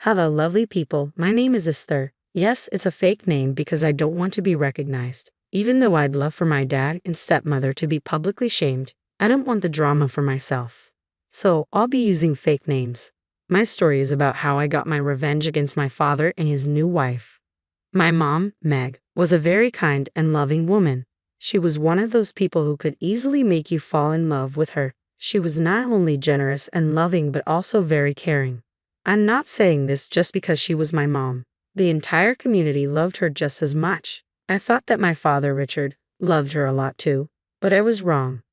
Hello, lovely people. My name is Esther. Yes, it's a fake name because I don't want to be recognized. Even though I'd love for my dad and stepmother to be publicly shamed, I don't want the drama for myself. So, I'll be using fake names. My story is about how I got my revenge against my father and his new wife. My mom, Meg, was a very kind and loving woman. She was one of those people who could easily make you fall in love with her. She was not only generous and loving but also very caring. I'm not saying this just because she was my mom. The entire community loved her just as much. I thought that my father, Richard, loved her a lot too, but I was wrong.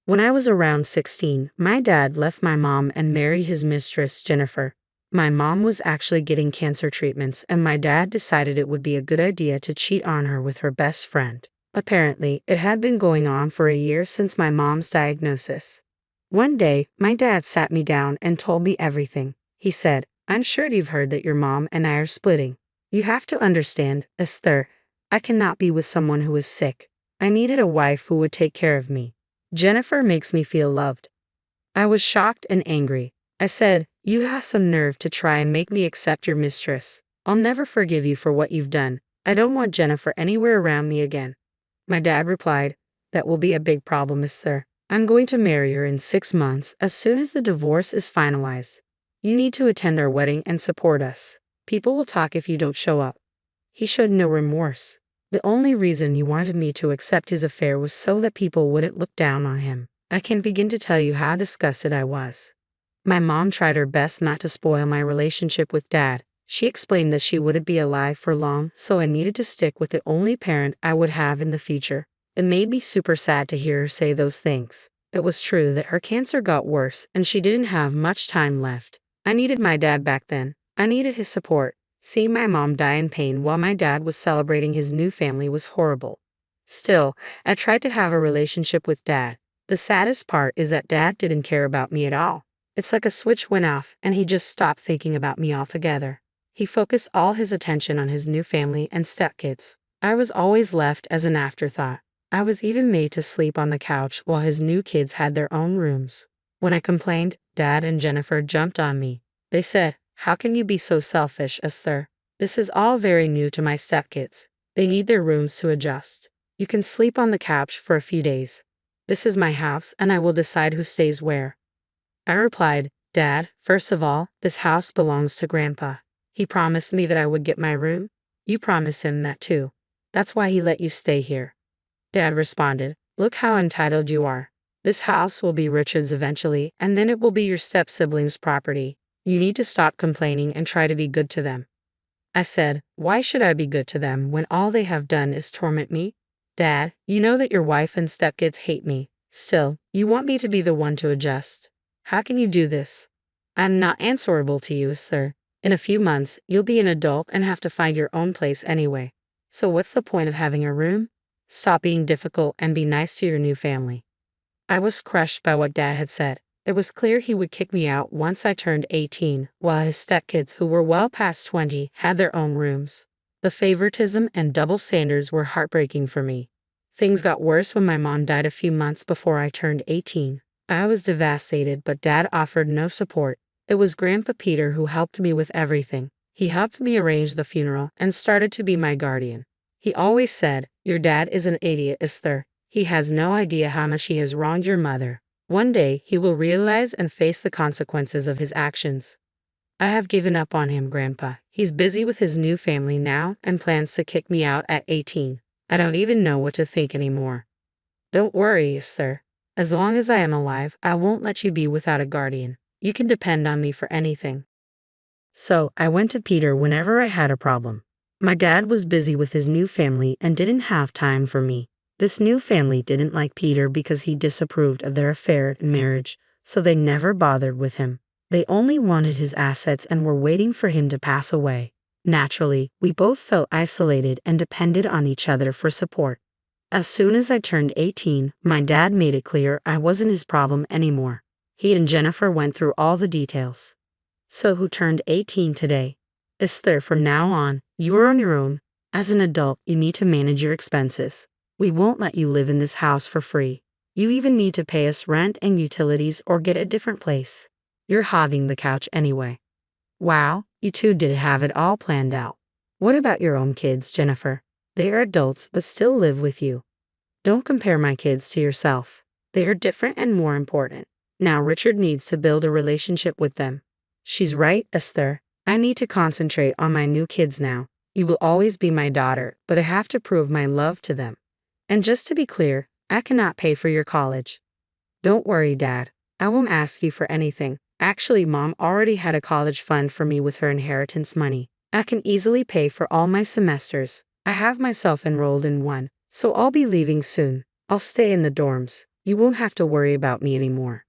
When I was around 16, my dad left my mom and married his mistress, Jennifer. My mom was actually getting cancer treatments, and my dad decided it would be a good idea to cheat on her with her best friend. Apparently, it had been going on for a year since my mom's diagnosis. One day, my dad sat me down and told me everything. He said, "I'm sure you've heard that your mom and I are splitting. You have to understand, Esther, I cannot be with someone who is sick. I needed a wife who would take care of me. Jennifer makes me feel loved." I was shocked and angry. I said, "You have some nerve to try and make me accept your mistress. I'll never forgive you for what you've done. I don't want Jennifer anywhere around me again." My dad replied, "That will be a big problem, Esther. I'm going to marry her in 6 months as soon as the divorce is finalized. You need to attend our wedding and support us. People will talk if you don't show up." He showed no remorse. The only reason he wanted me to accept his affair was so that people wouldn't look down on him. I can't begin to tell you how disgusted I was. My mom tried her best not to spoil my relationship with Dad. She explained that she wouldn't be alive for long, so I needed to stick with the only parent I would have in the future. It made me super sad to hear her say those things. It was true that her cancer got worse and she didn't have much time left. I needed my dad back then. I needed his support. Seeing my mom die in pain while my dad was celebrating his new family was horrible. Still, I tried to have a relationship with Dad. The saddest part is that Dad didn't care about me at all. It's like a switch went off and he just stopped thinking about me altogether. He focused all his attention on his new family and stepkids. I was always left as an afterthought. I was even made to sleep on the couch while his new kids had their own rooms. When I complained, Dad and Jennifer jumped on me. They said, "How can you be so selfish, Esther? This is all very new to my stepkids. They need their rooms to adjust. You can sleep on the couch for a few days. This is my house and I will decide who stays where." I replied, "Dad, first of all, this house belongs to Grandpa. He promised me that I would get my room. You promised him that too. That's why he let you stay here." Dad responded, "Look how entitled you are. This house will be Richard's eventually, and then it will be your step-siblings' property. You need to stop complaining and try to be good to them." I said, "Why should I be good to them when all they have done is torment me? Dad, you know that your wife and stepkids hate me. Still, you want me to be the one to adjust. How can you do this? I'm not answerable to you, sir. In a few months, you'll be an adult and have to find your own place anyway. So what's the point of having a room? Stop being difficult and be nice to your new family." I was crushed by what Dad had said. It was clear he would kick me out once I turned 18, while his stepkids, who were well past 20, had their own rooms. The favoritism and double standards were heartbreaking for me. Things got worse when my mom died a few months before I turned 18. I was devastated, but Dad offered no support. It was Grandpa Peter who helped me with everything. He helped me arrange the funeral and started to be my guardian. He always said, "Your dad is an idiot, Esther. He has no idea how much he has wronged your mother. One day, he will realize and face the consequences of his actions." I have given up on him, Grandpa. He's busy with his new family now and plans to kick me out at 18. I don't even know what to think anymore. Don't worry, Esther. As long as I am alive, I won't let you be without a guardian. You can depend on me for anything. So, I went to Peter whenever I had a problem. My dad was busy with his new family and didn't have time for me. This new family didn't like Peter because he disapproved of their affair and marriage, so they never bothered with him. They only wanted his assets and were waiting for him to pass away. Naturally, we both felt isolated and depended on each other for support. As soon as I turned 18, my dad made it clear I wasn't his problem anymore. He and Jennifer went through all the details. "So who turned 18 today?" "Esther, from now on, you are on your own. As an adult, you need to manage your expenses. We won't let you live in this house for free. You even need to pay us rent and utilities or get a different place. You're hogging the couch anyway." Wow, You two did have it all planned out. What about your own kids, Jennifer? They are adults but still live with you. Don't compare my kids to yourself. They are different and more important. Now Richard needs to build a relationship with them. She's right, Esther. I need to concentrate on my new kids now. You will always be my daughter, but I have to prove my love to them. And just to be clear, I cannot pay for your college. Don't worry, Dad. I won't ask you for anything. Actually, Mom already had a college fund for me with her inheritance money. I can easily pay for all my semesters. I have myself enrolled in one, so I'll be leaving soon. I'll stay in the dorms. You won't have to worry about me anymore.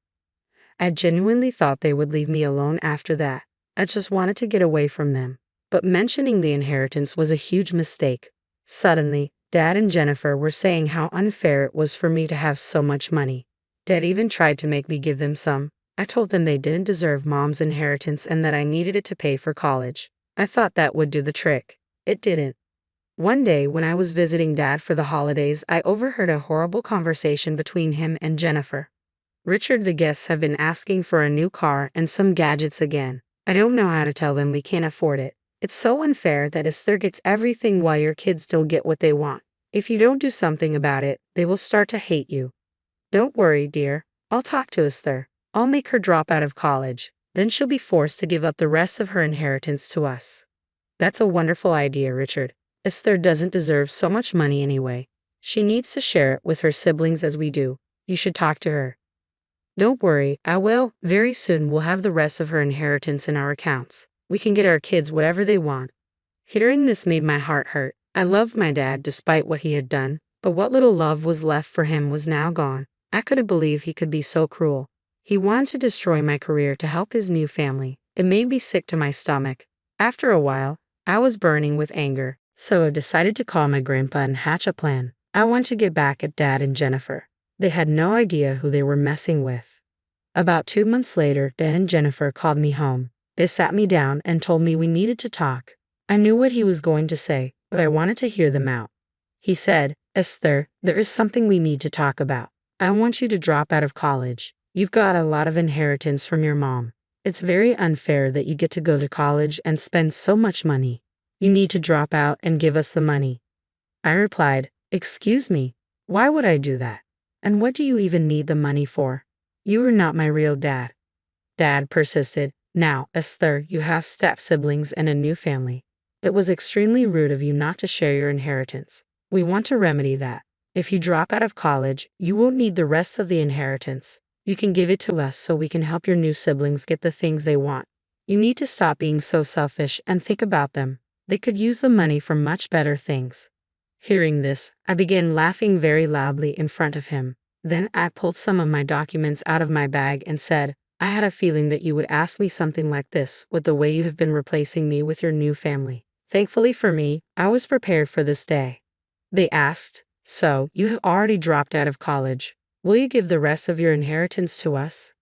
I genuinely thought they would leave me alone after that. I just wanted to get away from them. But mentioning the inheritance was a huge mistake. Suddenly, Dad and Jennifer were saying how unfair it was for me to have so much money. Dad even tried to make me give them some. I told them they didn't deserve Mom's inheritance and that I needed it to pay for college. I thought that would do the trick. It didn't. One day, when I was visiting Dad for the holidays, I overheard a horrible conversation between him and Jennifer. Richard, the guests have been asking for a new car and some gadgets again. I don't know how to tell them we can't afford it. It's so unfair that Esther gets everything while your kids don't get what they want. If you don't do something about it, they will start to hate you. Don't worry, dear. I'll talk to Esther. I'll make her drop out of college. Then she'll be forced to give up the rest of her inheritance to us. That's a wonderful idea, Richard. Esther doesn't deserve so much money anyway. She needs to share it with her siblings as we do. You should talk to her. Don't worry, I will. Very soon we'll have the rest of her inheritance in our accounts. We can get our kids whatever they want. Hearing this made my heart hurt. I loved my dad despite what he had done, but what little love was left for him was now gone. I couldn't believe he could be so cruel. He wanted to destroy my career to help his new family. It made me sick to my stomach. After a while, I was burning with anger, so I decided to call my grandpa and hatch a plan. I wanted to get back at Dad and Jennifer. They had no idea who they were messing with. About 2 months later, Dad and Jennifer called me home. They sat me down and told me we needed to talk. I knew what he was going to say, but I wanted to hear them out. He said, Esther, there is something we need to talk about. I want you to drop out of college. You've got a lot of inheritance from your mom. It's very unfair that you get to go to college and spend so much money. You need to drop out and give us the money. I replied, Excuse me, why would I do that? And what do you even need the money for? You are not my real dad. Dad persisted, Now, Esther, you have step-siblings and a new family. It was extremely rude of you not to share your inheritance. We want to remedy that. If you drop out of college, you won't need the rest of the inheritance. You can give it to us so we can help your new siblings get the things they want. You need to stop being so selfish and think about them. They could use the money for much better things. Hearing this, I began laughing very loudly in front of him. Then I pulled some of my documents out of my bag and said, I had a feeling that you would ask me something like this with the way you have been replacing me with your new family. Thankfully for me, I was prepared for this day. They asked, So, you have already dropped out of college. Will you give the rest of your inheritance to us?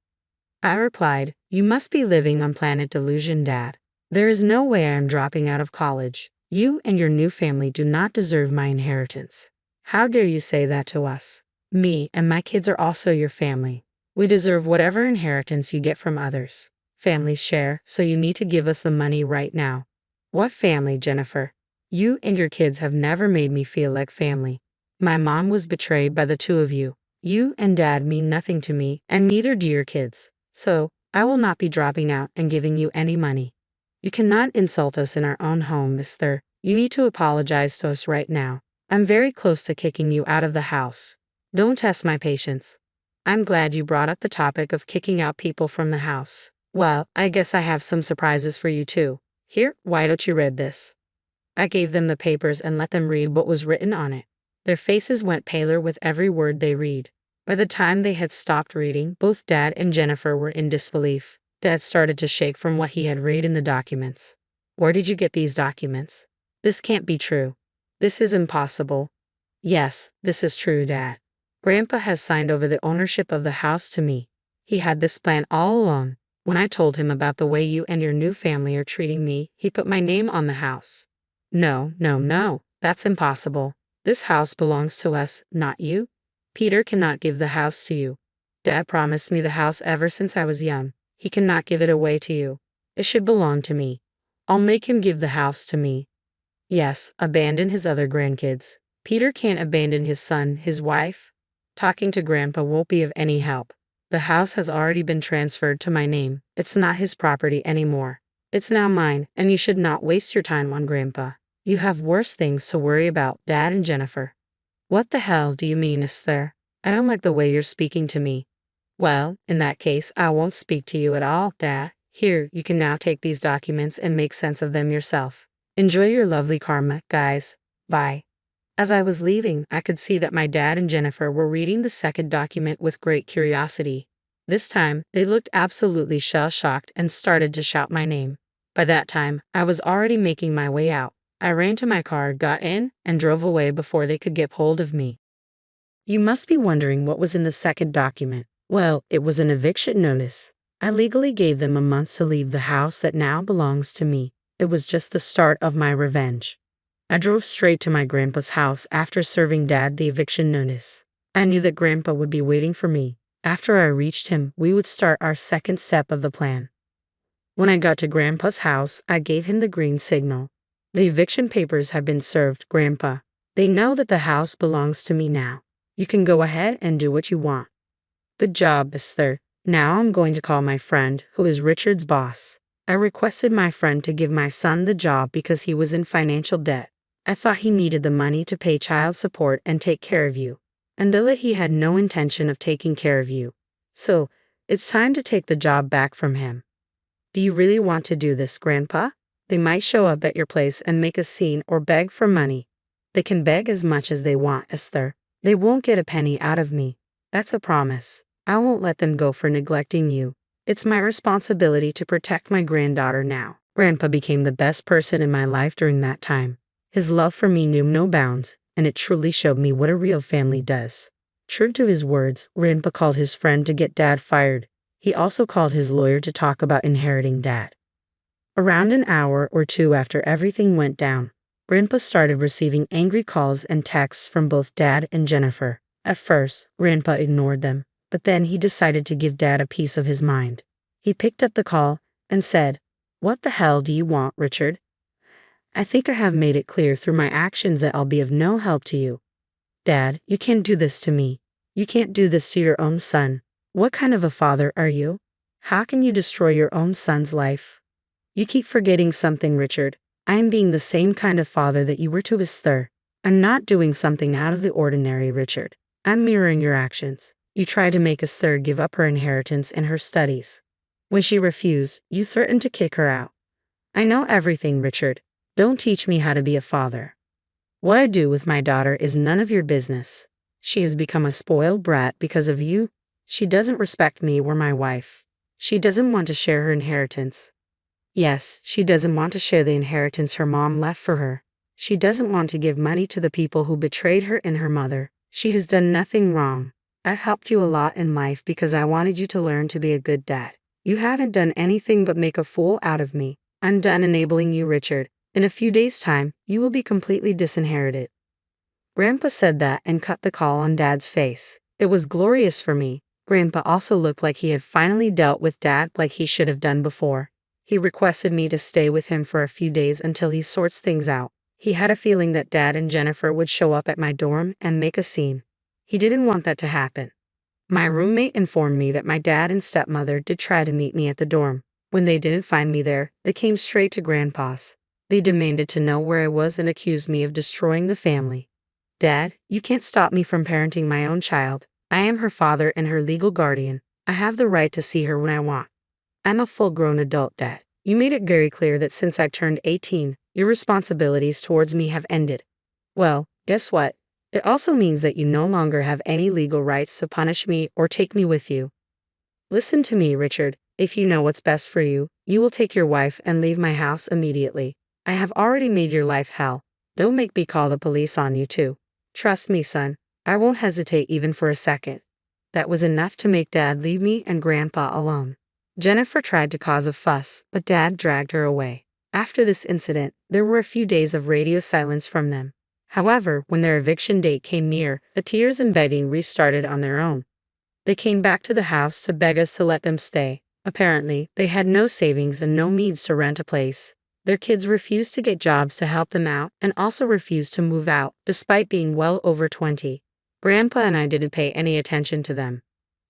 I replied, You must be living on planet delusion, Dad. There is no way I am dropping out of college. You and your new family do not deserve my inheritance. How dare you say that to us? Me and my kids are also your family. We deserve whatever inheritance you get from others. Families share, so you need to give us the money right now. What family, Jennifer? You and your kids have never made me feel like family. My mom was betrayed by the two of you. You and Dad mean nothing to me, and neither do your kids. So, I will not be dropping out and giving you any money. You cannot insult us in our own home, mister. You need to apologize to us right now. I'm very close to kicking you out of the house. Don't test my patience. I'm glad you brought up the topic of kicking out people from the house. Well, I guess I have some surprises for you too. Here, why don't you read this? I gave them the papers and let them read what was written on it. Their faces went paler with every word they read. By the time they had stopped reading, both Dad and Jennifer were in disbelief. Dad started to shake from what he had read in the documents. Where did you get these documents? This can't be true. This is impossible. Yes, this is true, Dad. Grandpa has signed over the ownership of the house to me. He had this plan all along. When I told him about the way you and your new family are treating me, he put my name on the house. No, no, no, that's impossible. This house belongs to us, not you. Peter cannot give the house to you. Dad promised me the house ever since I was young. He cannot give it away to you. It should belong to me. I'll make him give the house to me. Yes, abandon his other grandkids. Peter can't abandon his son, his wife. Talking to Grandpa won't be of any help. The house has already been transferred to my name. It's not his property anymore. It's now mine, and you should not waste your time on Grandpa. You have worse things to worry about, Dad and Jennifer. What the hell do you mean, Esther? I don't like the way you're speaking to me. Well, in that case, I won't speak to you at all, Dad. Here, you can now take these documents and make sense of them yourself. Enjoy your lovely karma, guys. Bye. As I was leaving, I could see that my dad and Jennifer were reading the second document with great curiosity. This time, they looked absolutely shell-shocked and started to shout my name. By that time, I was already making my way out. I ran to my car, got in, and drove away before they could get hold of me. You must be wondering what was in the second document. Well, it was an eviction notice. I legally gave them a month to leave the house that now belongs to me. It was just the start of my revenge. I drove straight to my grandpa's house after serving Dad the eviction notice. I knew that Grandpa would be waiting for me. After I reached him, we would start our second step of the plan. When I got to Grandpa's house, I gave him the green signal. The eviction papers have been served, Grandpa. They know that the house belongs to me now. You can go ahead and do what you want. Good job, Esther. Now I'm going to call my friend, who is Richard's boss. I requested my friend to give my son the job because he was in financial debt. I thought he needed the money to pay child support and take care of you. And though he had no intention of taking care of you. So, it's time to take the job back from him. Do you really want to do this, Grandpa? They might show up at your place and make a scene or beg for money. They can beg as much as they want, Esther. They won't get a penny out of me. That's a promise. I won't let them go for neglecting you. It's my responsibility to protect my granddaughter now. Grandpa became the best person in my life during that time. His love for me knew no bounds, and it truly showed me what a real family does. True to his words, Grandpa called his friend to get Dad fired. He also called his lawyer to talk about inheriting Dad. Around an hour or two after everything went down, Grandpa started receiving angry calls and texts from both Dad and Jennifer. At first, Grandpa ignored them, but then he decided to give Dad a piece of his mind. He picked up the call and said, "What the hell do you want, Richard? I think I have made it clear through my actions that I'll be of no help to you. Dad, you can't do this to me. You can't do this to your own son. What kind of a father are you? How can you destroy your own son's life? You keep forgetting something, Richard. I am being the same kind of father that you were to Esther. I'm not doing something out of the ordinary, Richard. I'm mirroring your actions. You tried to make Esther give up her inheritance and her studies. When she refused, you threatened to kick her out. I know everything, Richard. Don't teach me how to be a father. What I do with my daughter is none of your business. She has become a spoiled brat because of you. She doesn't respect me or my wife. She doesn't want to share her inheritance. Yes, she doesn't want to share the inheritance her mom left for her. She doesn't want to give money to the people who betrayed her and her mother. She has done nothing wrong. I've helped you a lot in life because I wanted you to learn to be a good dad. You haven't done anything but make a fool out of me. I'm done enabling you, Richard. In a few days' time, you will be completely disinherited." Grandpa said that and cut the call on Dad's face. It was glorious for me. Grandpa also looked like he had finally dealt with Dad like he should have done before. He requested me to stay with him for a few days until he sorts things out. He had a feeling that Dad and Jennifer would show up at my dorm and make a scene. He didn't want that to happen. My roommate informed me that my dad and stepmother did try to meet me at the dorm. When they didn't find me there, they came straight to Grandpa's. They demanded to know where I was and accused me of destroying the family. Dad, you can't stop me from parenting my own child. I am her father and her legal guardian. I have the right to see her when I want. I'm a full-grown adult, Dad. You made it very clear that since I turned 18, your responsibilities towards me have ended. Well, guess what? It also means that you no longer have any legal rights to punish me or take me with you. Listen to me, Richard. If you know what's best for you, you will take your wife and leave my house immediately. I have already made your life hell. Don't make me call the police on you too. Trust me, son. I won't hesitate even for a second. That was enough to make Dad leave me and Grandpa alone. Jennifer tried to cause a fuss, but Dad dragged her away. After this incident, there were a few days of radio silence from them. However, when their eviction date came near, the tears and begging restarted on their own. They came back to the house to beg us to let them stay. Apparently, they had no savings and no means to rent a place. Their kids refused to get jobs to help them out and also refused to move out, despite being well over 20. Grandpa and I didn't pay any attention to them.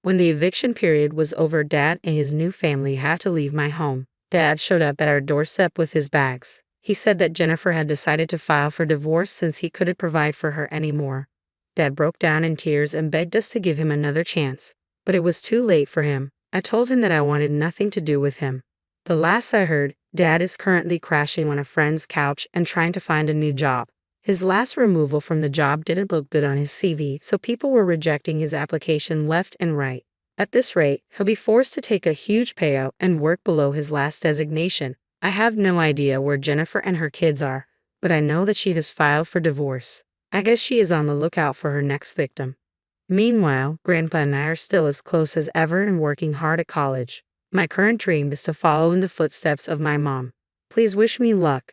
When the eviction period was over, Dad and his new family had to leave my home. Dad showed up at our doorstep with his bags. He said that Jennifer had decided to file for divorce since he couldn't provide for her anymore. Dad broke down in tears and begged us to give him another chance. But it was too late for him. I told him that I wanted nothing to do with him. The last I heard, Dad is currently crashing on a friend's couch and trying to find a new job. His last removal from the job didn't look good on his CV, so people were rejecting his application left and right. At this rate, he'll be forced to take a huge payout and work below his last designation. I have no idea where Jennifer and her kids are, but I know that she has filed for divorce. I guess she is on the lookout for her next victim. Meanwhile, Grandpa and I are still as close as ever and working hard at college. My current dream is to follow in the footsteps of my mom. Please wish me luck.